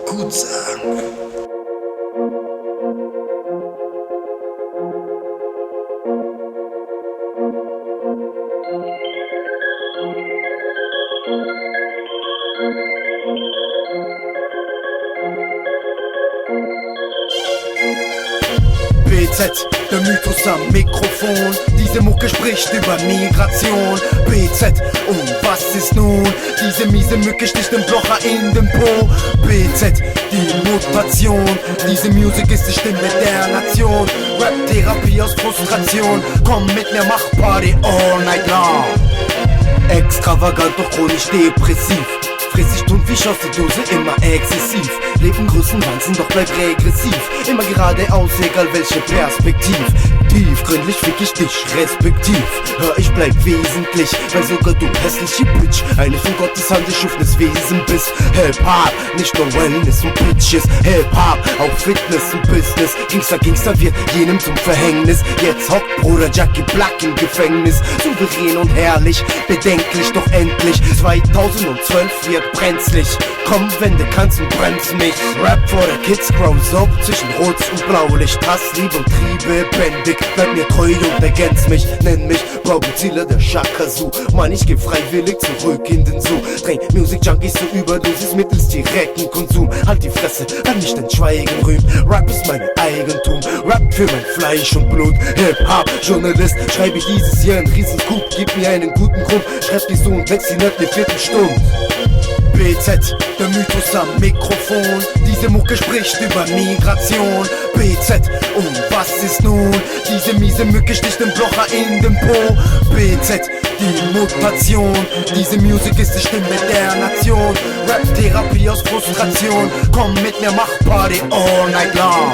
Gut sagen. BZ, der Mythos am Mikrofon. Diese Mucke spricht über Migration. BZ, und was ist nun? Diese miese Mücke sticht dem Blocher in den Po. BZ, die Mutation. Diese Musik ist die Stimme der Nation. Rap-Therapie aus Frustration. Komm mit mir, mach Party all night long. Extravagant, doch chronisch depressiv. Friss ich Tund wie aus der Dose, immer exzessiv. Leben Größenwahnsinn, doch bleib regressiv. Immer geradeaus, egal welche Perspektiv. Tiefgründig fick ich dich, respektiv. Hör, ich bleib wesentlich, weil sogar du hässliche Bitch eine von Gottes Hand geschaffenes Wesen bist. Hip-Hop, nicht nur Wellness und Bitches. Hip-Hop, auch Fitness und Business. Gangster wird jenem zum Verhängnis. Jetzt hockt Bruder Jackie Black im Gefängnis. Souverän und herrlich, bedenklich, doch endlich 2012 wird brenzlig. Komm, wenn du kannst und bremst mich. Rap for the kids grows up zwischen Rot und Blaulicht. Hass, Liebe und Triebe bändig. Bleib mir treu und ergänz mich. Nenn mich Ziele der Shakazu. Mann, ich geh freiwillig zurück in den Zoo. Dreh Music Junkies zu Überdosis mittels direkten Konsum. Halt die Fresse, weil nicht dein Schweigen rühmt. Rap ist mein Eigentum. Rap für mein Fleisch und Blut. Hip-Hop, Journalist, schreibe ich dieses Jahr einen Riesenscoop. Gib mir einen guten Grund. Schreib die so und Text in eine Viertelstunde. BZ, der Mythos am Mikrofon. Diese Mucke spricht über Migration. BZ, und was ist nun? Diese miese Mücke sticht dem Blocher in den Po. BZ, die Mutation. Diese Musik ist die Stimme der Nation. Rap-Therapie aus Frustration. Komm mit mir, mach Party all night long.